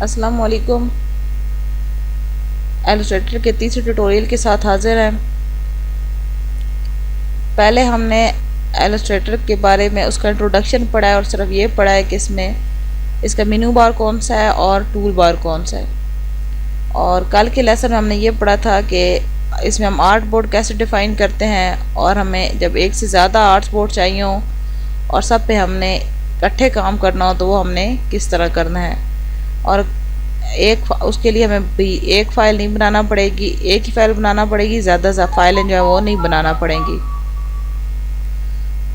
अस्सलाम वालेकुम। इलस्ट्रेटर के तीसरे ट्यूटोरियल के साथ हाजिर हैं। पहले हमने इलस्ट्रेटर के बारे में उसका इंट्रोडक्शन पढ़ा है और सिर्फ ये पढ़ा है कि इसमें इसका मेनू बार कौन सा है और टूल बार कौन सा है। और कल के लेसन में हमने ये पढ़ा था कि इसमें हम आर्ट बोर्ड कैसे डिफ़ाइन करते हैं और हमें जब एक से ज़्यादा आर्ट्स बोर्ड चाहिए हो और सब पे हमने इकट्ठे काम करना हो तो वो हमने किस तरह करना है। और उसके लिए हमें भी एक फ़ाइल नहीं बनाना पड़ेगी, एक ही फ़ाइल बनाना पड़ेगी, ज़्यादा फाइलें जो है वो नहीं बनाना पड़ेंगी।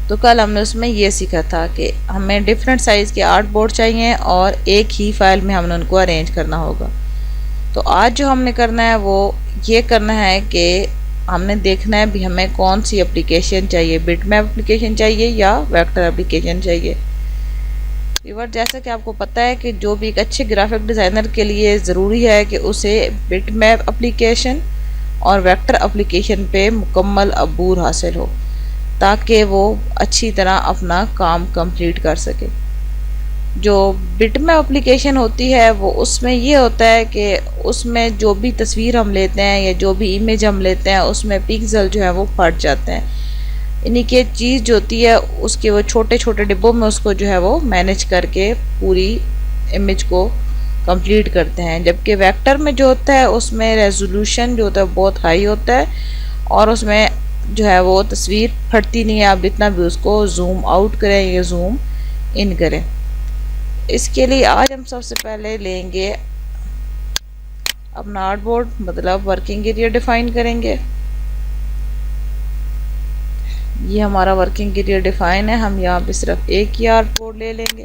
तो कल हमने उसमें ये सीखा था कि हमें डिफरेंट साइज़ के आर्ट बोर्ड चाहिए और एक ही फाइल में हमने उनको अरेंज करना होगा। तो आज जो हमने करना है वो ये करना है कि हमने देखना है भी हमें कौन सी एप्लीकेशन चाहिए, बिटमैप एप्लीकेशन चाहिए या वेक्टर एप्लीकेशन चाहिए। व्यूअर, जैसा कि आपको पता है कि जो भी एक अच्छे ग्राफिक डिज़ाइनर के लिए ज़रूरी है कि उसे बिटमैप एप्लीकेशन और वेक्टर एप्लीकेशन पे मुकम्मल अबूर हासिल हो ताकि वो अच्छी तरह अपना काम कंप्लीट कर सके। जो बिटमैप एप्लीकेशन होती है वो उसमें ये होता है कि उसमें जो भी तस्वीर हम लेते हैं या जो भी इमेज हम लेते हैं उसमें पिक्सल जो है वो फट जाते हैं, यानी कि चीज़ जो होती है उसके वो छोटे छोटे डिब्बों में उसको जो है वो मैनेज करके पूरी इमेज को कंप्लीट करते हैं। जबकि वेक्टर में जो होता है उसमें रेजोल्यूशन जो होता है बहुत हाई होता है और उसमें जो है वो तस्वीर फटती नहीं है, आप जितना भी उसको जूम आउट करें या जूम इन करें। इसके लिए आज हम सबसे पहले लेंगे अपना आर्ट बोर्ड, मतलब वर्किंग एरिया डिफाइन करेंगे। ये हमारा वर्किंग एरिया डिफाइन है। हम यहाँ पे सिर्फ एक ही आर्ट बोर्ड ले लेंगे।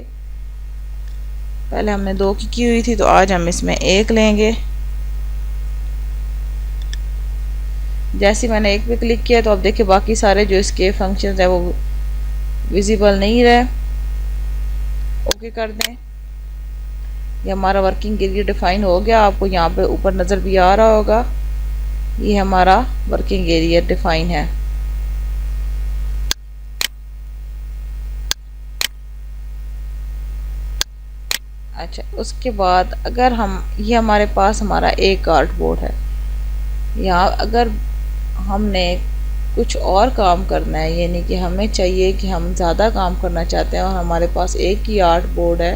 पहले हमने दो की हुई थी तो आज हम इसमें एक लेंगे। जैसे मैंने एक पे क्लिक किया तो अब देखिए बाकी सारे जो इसके फंक्शंस है वो विजिबल नहीं रहे। ओके कर दें। ये हमारा वर्किंग एरिया डिफाइन हो गया। आपको यहाँ पे ऊपर नज़र भी आ रहा होगा, ये हमारा वर्किंग एरिया डिफाइन है। अच्छा, उसके बाद अगर हम ये हमारे पास हमारा एक आर्ट बोर्ड है, यहाँ अगर हमने कुछ और काम करना है, यानी कि हमें चाहिए कि हम ज़्यादा काम करना चाहते हैं और हमारे पास एक ही आर्ट बोर्ड है,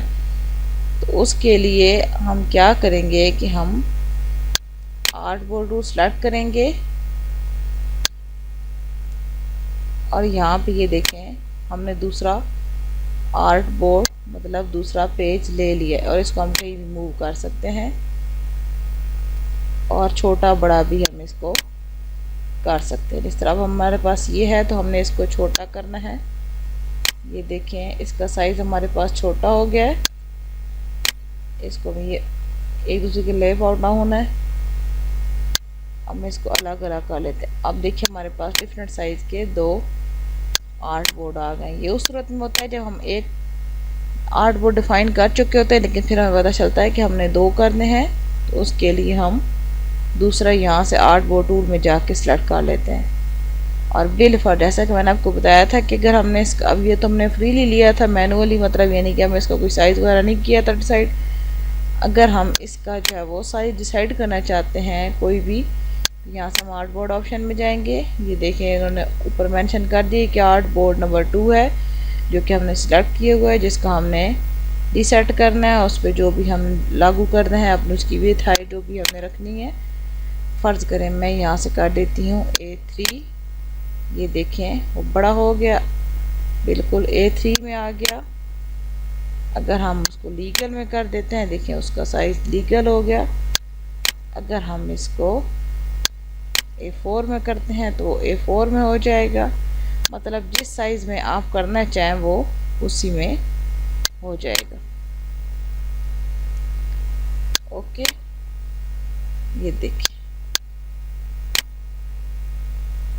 तो उसके लिए हम क्या करेंगे कि हम आर्ट बोर्ड रूल सेलेक्ट करेंगे और यहाँ पे ये देखें हमने दूसरा आर्ट बोर्ड मतलब दूसरा पेज ले लिया और इसको हम कहीं भी मूव कर सकते हैं और छोटा बड़ा भी हम इसको कर सकते हैं। इस तरह हमारे पास ये है तो हमने इसको छोटा करना है। ये देखें इसका साइज़ हमारे पास छोटा हो गया है। इसको भी ये एक दूसरे के लेफ्ट आउट ना होना है। अब मैं इसको अलग अलग कर लेते हैं। अब देखिए हमारे पास डिफरेंट साइज़ के दो आर्ट बोर्ड आ गए। ये उस सूरत में होता है जब हम एक आर्ट बोर्ड डिफाइन कर चुके होते हैं लेकिन फिर हमें पता चलता है कि हमने दो करने हैं, तो उसके लिए हम दूसरा यहाँ से आर्ट बोर्ड टूल में जाके सिलेक्ट कर लेते हैं। और बिल फॉर, जैसा कि मैंने आपको बताया था कि अगर हमने इसका अब ये तो हमने फ्रीली लिया था मैनुअली, मतलब ये नहीं कि हमने इसका कोई साइज़ वगैरह नहीं किया था डिसाइड। अगर हम इसका जो है वो साइज़ डिसाइड करना चाहते हैं कोई भी, यहाँ से हम आर्ट बोर्ड ऑप्शन में जाएंगे। ये देखें इन्होंने ऊपर मेंशन कर दिए कि आर्ट बोर्ड नंबर 2 है जो कि हमने सिलेक्ट किए हुआ है, जिसका हमने रीसेट करना है। उस पर जो भी हम लागू करना है अपनी उसकी विड्थ हाइट जो भी हमें रखनी है। फ़र्ज़ करें मैं यहाँ से कर देती हूँ A3। ये देखें वो बड़ा हो गया, बिल्कुल A3 में आ गया। अगर हम उसको लीगल में कर देते हैं, देखें उसका साइज़ लीगल हो गया। अगर हम इसको A4 में करते हैं तो A4 में हो जाएगा। मतलब जिस साइज़ में आप करना चाहें वो उसी में हो जाएगा। ओके, ये देखिए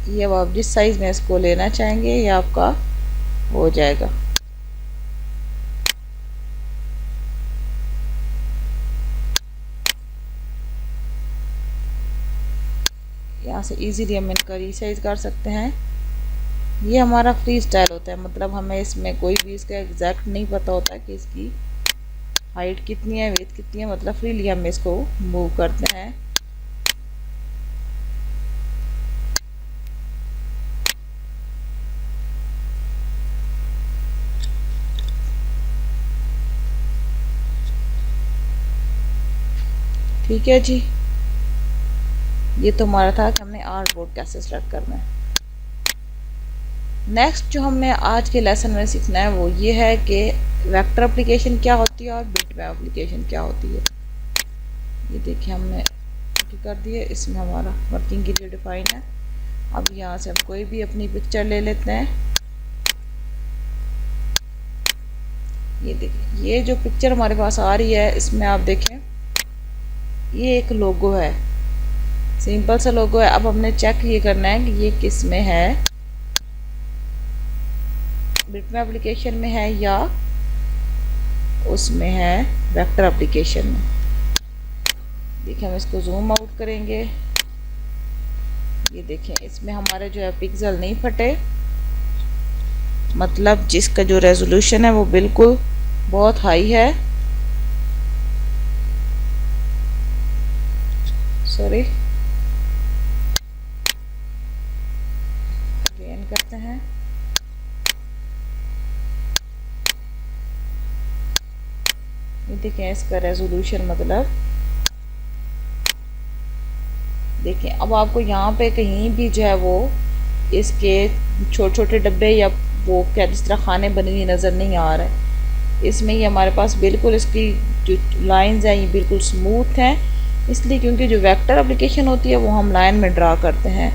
ये अब आप जिस साइज़ में इसको लेना चाहेंगे ये आपका हो जाएगा। यहाँ से इजीली हम इनका रीसाइज कर सकते हैं। ये हमारा फ्री स्टाइल होता है, मतलब हमें इसमें कोई भी इसका एग्जैक्ट नहीं पता होता कि इसकी हाइट कितनी है, विड्थ कितनी है, मतलब फ्रीली हम इसको मूव करते हैं। ठीक है जी, ये तो हमारा था कि हमने आर्ट बोर्ड कैसे सेलेक्ट करना है। नेक्स्ट जो हमने आज के लेसन में सीखना है वो ये है कि वेक्टर एप्लीकेशन क्या होती है और बिटमैप एप्लीकेशन क्या होती है। ये देखिए हमने कर दिए, इसमें हमारा वर्किंग के लिए डिफाइन है। अब यहाँ से हम कोई भी अपनी पिक्चर ले लेते हैं। ये देखिए, ये जो पिक्चर हमारे पास आ रही है इसमें आप देखें ये एक लोगो है, सिंपल सा लोगो है। अब हमने चेक ये करना है कि ये किस में है, बिटमैप एप्लीकेशन में है या उसमें है वेक्टर एप्लीकेशन में। देखिए हम इसको जूम आउट करेंगे, ये देखें इसमें हमारे जो है पिक्सल नहीं फटे, मतलब जिसका जो रेजोल्यूशन है वो बिल्कुल बहुत हाई है। सॉरी, अगेन करते हैं। ये देखें इसका रेजोल्यूशन, मतलब देखें अब आपको यहाँ पे कहीं भी जो है वो इसके छोटे छोटे डब्बे या वो क्या जिस तरह खाने बने हुए नज़र नहीं आ रहे। इसमें ये हमारे पास बिल्कुल इसकी जो लाइंस हैं ये बिल्कुल स्मूथ हैं, इसलिए क्योंकि जो वेक्टर एप्लीकेशन होती है वो हम लाइन में ड्रा करते हैं,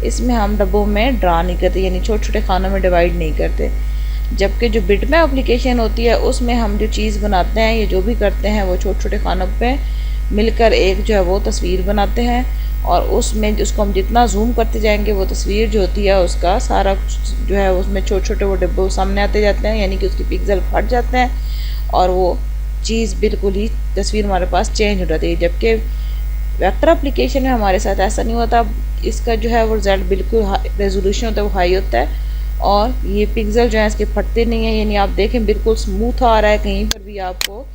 इसमें हम डब्बों में ड्रा नहीं करते, यानी छोटे छोटे खानों में डिवाइड नहीं करते। जबकि जो बिटमैप एप्लीकेशन होती है उसमें हम जो चीज़ बनाते हैं, ये जो भी करते हैं वो छोटे छोटे खानों पे मिलकर एक जो है वो तस्वीर बनाते हैं, और उसमें उसको हम जितना जूम करते जाएंगे वो तस्वीर जो होती है उसका सारा जो है उसमें छोटे छोटे वो डिब्बे सामने आते जाते हैं, यानी कि उसकी पिक्सल फट जाते हैं और वो चीज़ बिल्कुल ही तस्वीर हमारे पास चेंज हो जाती है। जबकि वेक्टर एप्लीकेशन में हमारे साथ ऐसा नहीं होता, इसका जो है वो रिजल्ट बिल्कुल रेजोल्यूशन होता है वो हाई होता है, और ये पिक्सल जो है इसके फटते नहीं है, यानी आप देखें बिल्कुल स्मूथ आ रहा है, कहीं पर भी आपको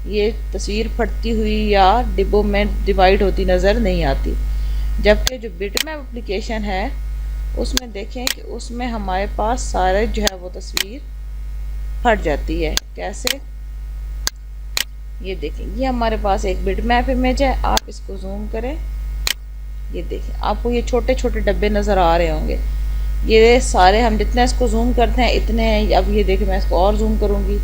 ये तस्वीर फटती हुई या डिब्बों में डिवाइड होती नज़र नहीं आती। जबकि जो बिटमैप एप्लीकेशन है उसमें देखें कि उसमें हमारे पास सारे जो है वो तस्वीर फट जाती है। कैसे, ये देखें ये हमारे पास एक बिटमैप इमेज है, आप इसको जूम करें, ये देखें आपको ये छोटे छोटे डब्बे नज़र आ रहे होंगे, ये सारे हम जितने इसको जूम करते हैं इतने हैं। अब ये देखें मैं इसको और जूम करूँगी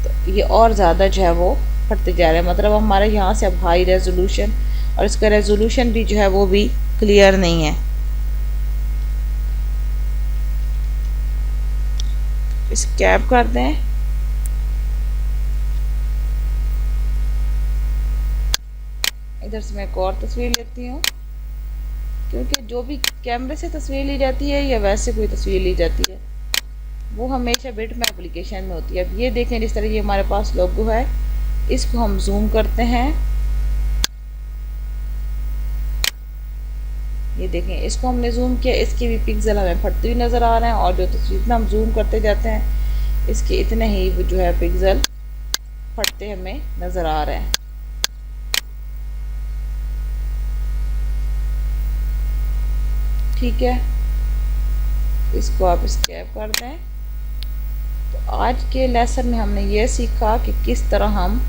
तो ये और ज़्यादा जो है वो फटते जा रहे हैं, मतलब हमारे यहाँ से अब हाई रेजोल्यूशन, और इसका रेजोल्यूशन भी जो है वो भी क्लियर नहीं है। इस कैप कर दें, इधर से मैं एक और तस्वीर लेती हूँ, क्योंकि जो भी कैमरे से तस्वीर ली जाती है या वैसे कोई तस्वीर ली जाती है वो हमेशा बिटमैप एप्लीकेशन में होती है। अब ये देखें जिस तरह ये हमारे पास लोगो है, इसको हम जूम करते हैं, ये देखें इसको हमने जूम किया, इसके भी पिक्सल हमें फटते हुए नज़र आ रहे हैं, और जो तस्वीर हम जूम करते जाते हैं इसके इतने ही जो है पिक्सल फटते हमें नज़र आ रहे हैं। ठीक है, इसको आप स्कैप कर दें। तो आज के लेसन में हमने ये सीखा कि किस तरह हम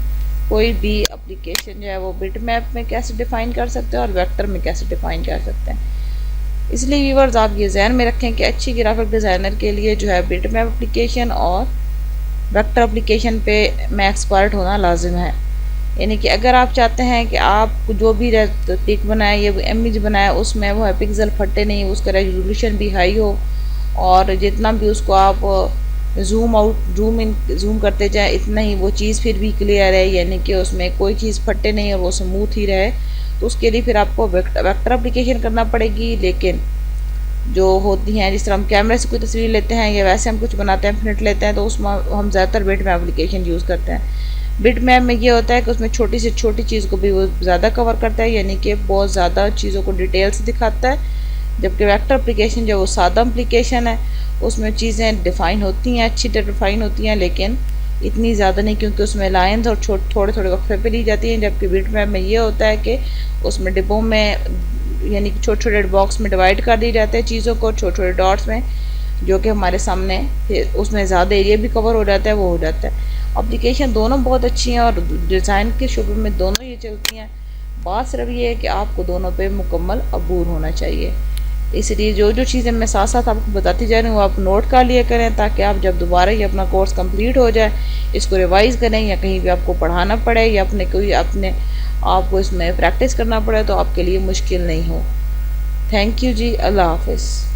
कोई भी एप्लीकेशन जो है वो बिटमैप में कैसे डिफ़ाइन कर सकते हैं और वेक्टर में कैसे डिफ़ाइन कर सकते हैं। इसलिए व्यूअर्स आप ये ध्यान में रखें कि अच्छी ग्राफिक डिज़ाइनर के लिए जो है बिटमैप एप्लीकेशन और वेक्टर एप्लीकेशन पे में एक्सपर्ट होना लाजिम है। यानी कि अगर आप चाहते हैं कि आप जो भी पिक बनाए या इमेज बनाए उसमें वो है पिक्सल फटे नहीं, उसका रेजोल्यूशन भी हाई हो, और जितना भी उसको आप zoom out zoom in zoom करते जाए इतना ही वो चीज़ फिर भी क्लियर है, यानी कि उसमें कोई चीज़ फटे नहीं और वो स्मूथ ही रहे, तो उसके लिए फिर आपको वेक्टर एप्लीकेशन करना पड़ेगी। लेकिन जो होती हैं जिस तरह हम कैमरे से कोई तस्वीर लेते हैं या वैसे हम कुछ बनाते हैं प्रिंट लेते हैं तो उसमें हम ज़्यादातर बिटमैप एप्लीकेशन यूज़ करते हैं। बिटमैप में ये होता है कि उसमें छोटी से छोटी चीज़ को भी वो ज़्यादा कवर करता है, यानी कि बहुत ज़्यादा चीज़ों को डिटेल से दिखाता है। जबकि वेक्टर एप्लीकेशन जो वो सादा एप्लीकेशन है उसमें चीज़ें डिफ़ाइन होती हैं, अच्छी डिफ़ाइन होती हैं, लेकिन इतनी ज़्यादा नहीं, क्योंकि उसमें लाइंस और थोड़े थोड़े वक्फे पे ली जाती हैं, जबकि बिट मैप में ये होता है कि उसमें डिब्बों में यानी कि छोटे छोटे बॉक्स में डिवाइड कर दी जाते हैं चीज़ों को, छोटे छोटे डॉट्स में, जो कि हमारे सामने उसमें ज़्यादा एरिया भी कवर हो जाता है, वो हो जाता है। एप्लीकेशन दोनों बहुत अच्छी हैं और डिज़ाइन के शुबे में दोनों ये चलती हैं। बात सिर्फ ये है कि आपको दोनों पे मुकम्मल अबूर होना चाहिए। इसलिए जो जो चीज़ें मैं साथ साथ आपको बताती जा रही हूँ वो आप नोट कर लिया करें, ताकि आप जब दोबारा ये अपना कोर्स कंप्लीट हो जाए, इसको रिवाइज़ करें या कहीं भी आपको पढ़ाना पड़े या अपने आपको इसमें प्रैक्टिस करना पड़े तो आपके लिए मुश्किल नहीं हो। थैंक यू जी, अल्लाह हाफिज़।